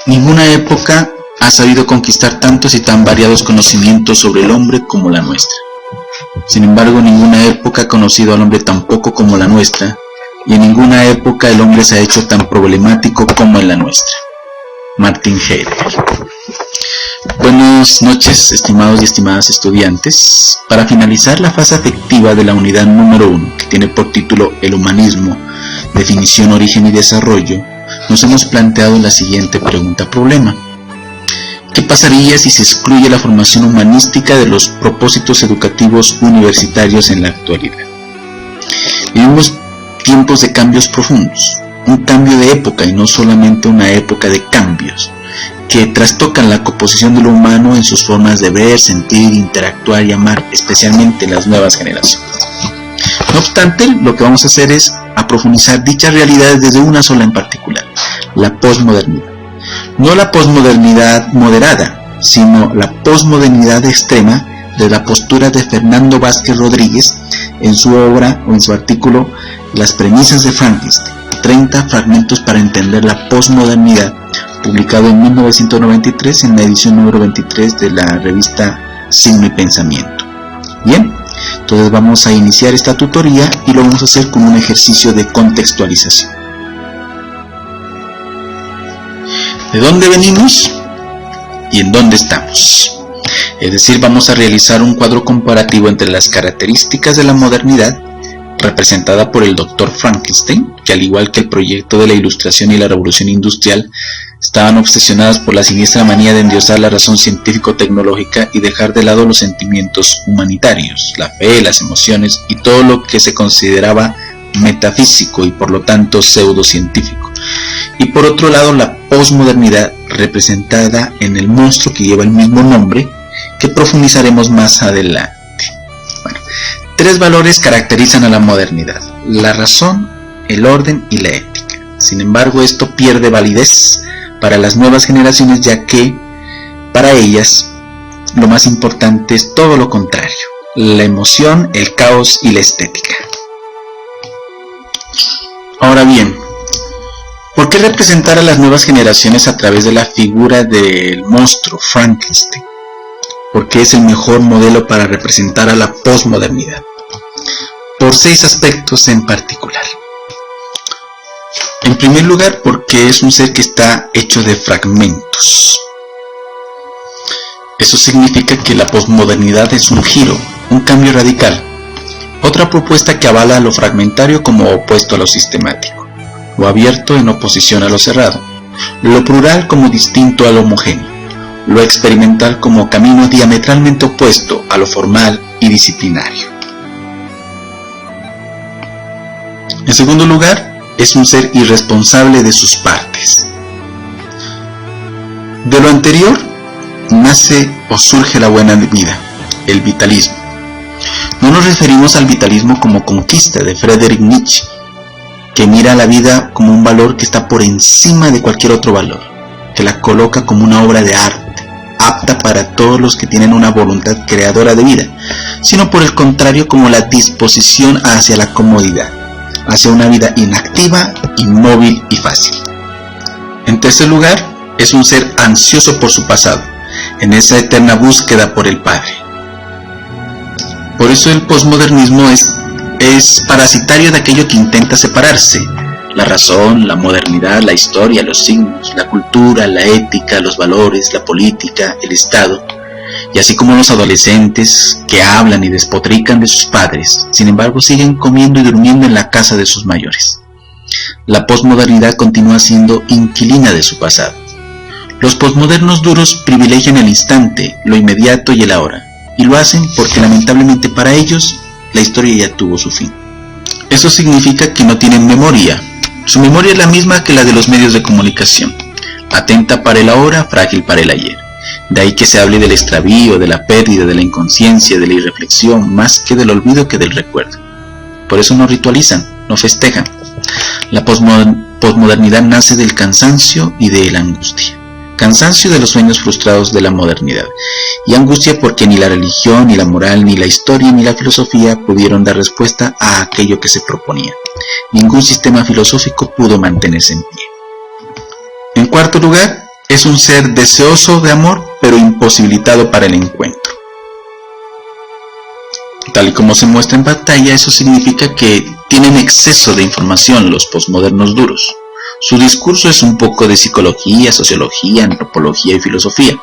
Ninguna época ha sabido conquistar tantos y tan variados conocimientos sobre el hombre como la nuestra. Sin embargo, ninguna época ha conocido al hombre tan poco como la nuestra, y en ninguna época el hombre se ha hecho tan problemático como en la nuestra. Martin Heidegger. Buenas noches, estimados y estimadas estudiantes. Para finalizar la fase afectiva de la unidad número 1, que tiene por título El humanismo, definición, origen y desarrollo, nos hemos planteado la siguiente pregunta-problema. ¿Qué pasaría si se excluye la formación humanística de los propósitos educativos universitarios en la actualidad? Vivimos tiempos de cambios profundos, un cambio de época y no solamente una época de cambios, que trastocan la composición de lo humano en sus formas de ver, sentir, interactuar y amar, especialmente las nuevas generaciones. No obstante, lo que vamos a hacer es profundizar dichas realidades desde una sola en particular, la posmodernidad. No la posmodernidad moderada, sino la posmodernidad extrema de la postura de Fernando Vázquez Rodríguez en su obra o en su artículo Las premisas de Frankenstein, 30 fragmentos para entender la posmodernidad, publicado en 1993 en la edición número 23 de la revista Signo y Pensamiento. Bien, entonces vamos a iniciar esta tutoría y lo vamos a hacer con un ejercicio de contextualización. ¿De dónde venimos y en dónde estamos? Es decir, vamos a realizar un cuadro comparativo entre las características de la modernidad, representada por el Dr. Frankenstein, que al igual que el proyecto de la Ilustración y la Revolución Industrial, estaban obsesionadas por la siniestra manía de endiosar la razón científico-tecnológica y dejar de lado los sentimientos humanitarios, la fe, las emociones y todo lo que se consideraba metafísico y por lo tanto pseudocientífico. Y por otro lado, la posmodernidad, representada en el monstruo que lleva el mismo nombre, que profundizaremos más adelante. Bueno, 3 valores caracterizan a la modernidad: la razón, el orden y la ética. Sin embargo, esto pierde validez para las nuevas generaciones, ya que para ellas lo más importante es todo lo contrario: la emoción, el caos y la estética. Ahora bien, ¿por qué representar a las nuevas generaciones a través de la figura del monstruo Frankenstein? Porque es el mejor modelo para representar a la posmodernidad, por 6 aspectos en particular. En primer lugar, porque es un ser que está hecho de fragmentos. Eso significa que la posmodernidad es un giro, un cambio radical, otra propuesta que avala lo fragmentario como opuesto a lo sistemático, lo abierto en oposición a lo cerrado, lo plural como distinto a lo homogéneo, lo experimental como camino diametralmente opuesto a lo formal y disciplinario. En segundo lugar, es un ser irresponsable de sus partes. De lo anterior nace o surge la buena vida, el vitalismo. No nos referimos al vitalismo como conquista de Friedrich Nietzsche, que mira a la vida como un valor que está por encima de cualquier otro valor, que la coloca como una obra de arte, apta para todos los que tienen una voluntad creadora de vida, sino por el contrario como la disposición hacia la comodidad, hacia una vida inactiva, inmóvil y fácil. En tercer lugar, es un ser ansioso por su pasado, en esa eterna búsqueda por el Padre. Por eso el posmodernismo es parasitario de aquello que intenta separarse: la razón, la modernidad, la historia, los signos, la cultura, la ética, los valores, la política, el Estado. Y así como los adolescentes que hablan y despotrican de sus padres, sin embargo siguen comiendo y durmiendo en la casa de sus mayores. La posmodernidad continúa siendo inquilina de su pasado. Los posmodernos duros privilegian el instante, lo inmediato y el ahora, y lo hacen porque lamentablemente para ellos la historia ya tuvo su fin. Eso significa que no tienen memoria. Su memoria es la misma que la de los medios de comunicación, atenta para el ahora, frágil para el ayer. De ahí que se hable del extravío, de la pérdida, de la inconsciencia, de la irreflexión, más que del olvido que del recuerdo. Por eso no ritualizan, no festejan. La posmodernidad nace del cansancio y de la angustia. Cansancio de los sueños frustrados de la modernidad, y angustia porque ni la religión, ni la moral, ni la historia, ni la filosofía pudieron dar respuesta a aquello que se proponía. Ningún sistema filosófico pudo mantenerse en pie. En cuarto lugar, Es un ser deseoso de amor, pero imposibilitado para el encuentro. Tal y como se muestra en pantalla, eso significa que tienen exceso de información los posmodernos duros. Su discurso es un poco de psicología, sociología, antropología y filosofía.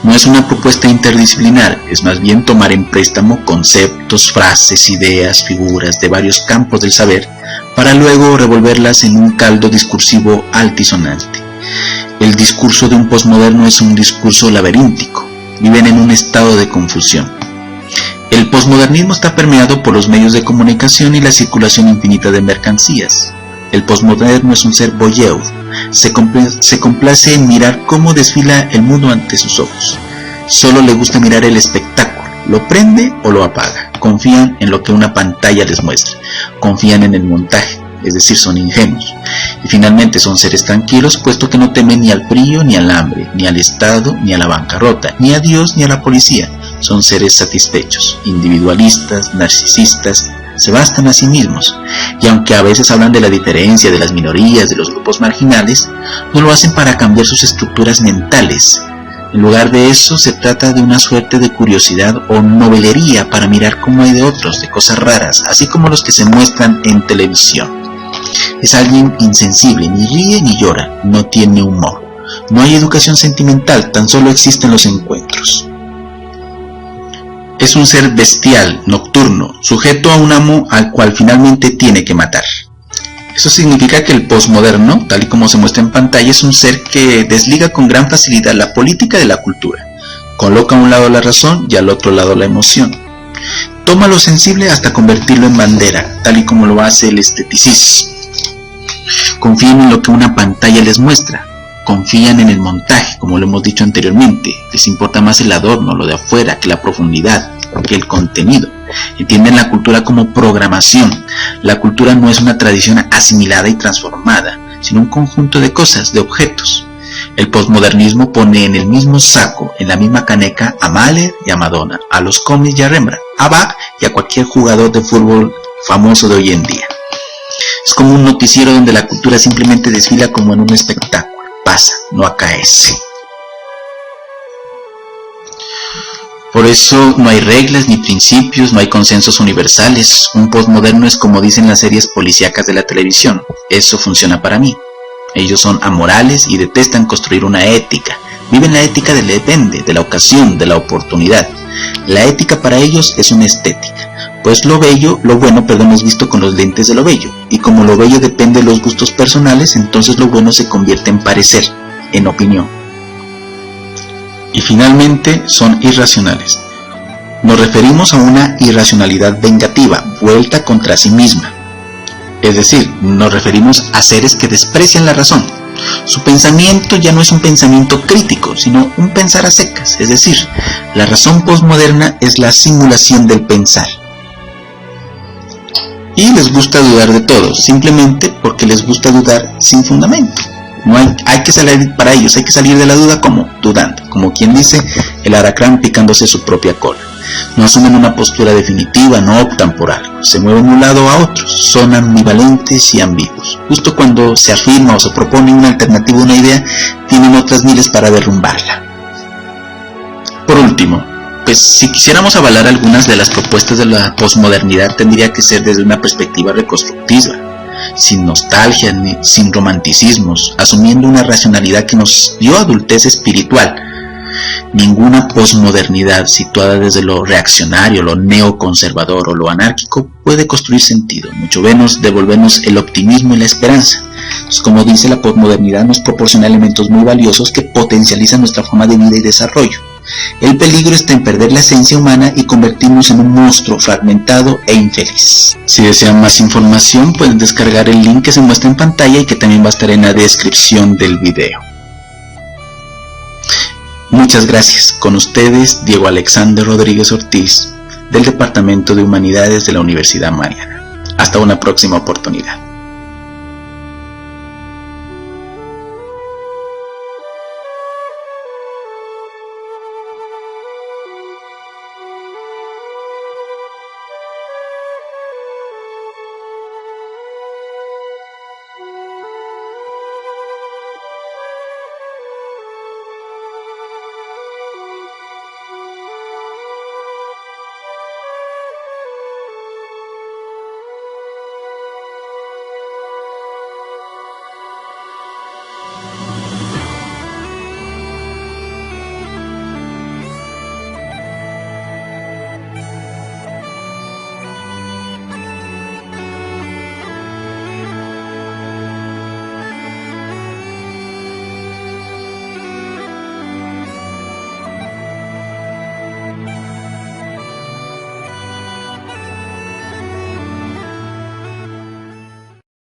No es una propuesta interdisciplinar, es más bien tomar en préstamo conceptos, frases, ideas, figuras de varios campos del saber, para luego revolverlas en un caldo discursivo altisonante. El discurso de un posmoderno es un discurso laberíntico, viven en un estado de confusión. El posmodernismo está permeado por los medios de comunicación y la circulación infinita de mercancías. El posmoderno es un ser voyeur, se complace en mirar cómo desfila el mundo ante sus ojos. Solo le gusta mirar el espectáculo, lo prende o lo apaga. Confían en lo que una pantalla les muestra, confían en el montaje, es decir, son ingenuos. Y finalmente son seres tranquilos, puesto que no temen ni al frío, ni al hambre, ni al Estado, ni a la bancarrota, ni a Dios, ni a la policía. Son seres satisfechos, individualistas, narcisistas, se bastan a sí mismos, y aunque a veces hablan de la diferencia, de las minorías, de los grupos marginales, no lo hacen para cambiar sus estructuras mentales. En lugar de eso, se trata de una suerte de curiosidad o novelería para mirar cómo hay de otros, de cosas raras, así como los que se muestran en televisión. Es alguien insensible, ni ríe ni llora, no tiene humor. No hay educación sentimental, tan solo existen los encuentros. Es un ser bestial, nocturno, sujeto a un amo al cual finalmente tiene que matar. Eso significa que el posmoderno, tal y como se muestra en pantalla, es un ser que desliga con gran facilidad la política de la cultura. Coloca a un lado la razón y al otro lado la emoción. Toma lo sensible hasta convertirlo en bandera, tal y como lo hace el esteticismo. Confían en lo que una pantalla les muestra. Confían en el montaje, como lo hemos dicho anteriormente. Les importa más el adorno, lo de afuera, que la profundidad, que el contenido. Entienden la cultura como programación. La cultura no es una tradición asimilada y transformada, sino un conjunto de cosas, de objetos. El posmodernismo pone en el mismo saco, en la misma caneca, a Mahler y a Madonna, a los cómics y a Rembrandt, a Bach y a cualquier jugador de fútbol famoso de hoy en día. Es como un noticiero donde la cultura simplemente desfila como en un espectáculo. Pasa, no acaece. Por eso no hay reglas ni principios, no hay consensos universales. Un posmoderno es como dicen las series policíacas de la televisión. Eso funciona para mí. Ellos son amorales y detestan construir una ética. Viven la ética del depende, de la ocasión, de la oportunidad. La ética para ellos es una estética. Pues lo bueno, es visto con los lentes de lo bello. Y como lo bello depende de los gustos personales, entonces lo bueno se convierte en parecer, en opinión. Y finalmente son irracionales. Nos referimos a una irracionalidad vengativa, vuelta contra sí misma. Es decir, nos referimos a seres que desprecian la razón. Su pensamiento ya no es un pensamiento crítico, sino un pensar a secas. Es decir, la razón posmoderna es la simulación del pensar. Y les gusta dudar de todo, simplemente porque les gusta dudar sin fundamento. No hay que salir para ellos, hay que salir de la duda como dudando, como quien dice el alacrán picándose su propia cola. No asumen una postura definitiva, no optan por algo, se mueven de un lado a otro, son ambivalentes y ambiguos. Justo cuando se afirma o se propone una alternativa a una idea, tienen otras miles para derrumbarla. Por último, pues si quisiéramos avalar algunas de las propuestas de la posmodernidad, tendría que ser desde una perspectiva reconstructiva, sin nostalgia, sin romanticismos, asumiendo una racionalidad que nos dio adultez espiritual. Ninguna posmodernidad situada desde lo reaccionario, lo neoconservador o lo anárquico puede construir sentido, mucho menos devolvernos el optimismo y la esperanza. Pues como dice, la posmodernidad nos proporciona elementos muy valiosos que potencializan nuestra forma de vida y desarrollo. El peligro está en perder la esencia humana y convertirnos en un monstruo fragmentado e infeliz. Si desean más información, pueden descargar el link que se muestra en pantalla y que también va a estar en la descripción del video. Muchas gracias. Con ustedes, Diego Alexander Rodríguez Ortiz, del Departamento de Humanidades de la Universidad Mariana. Hasta una próxima oportunidad.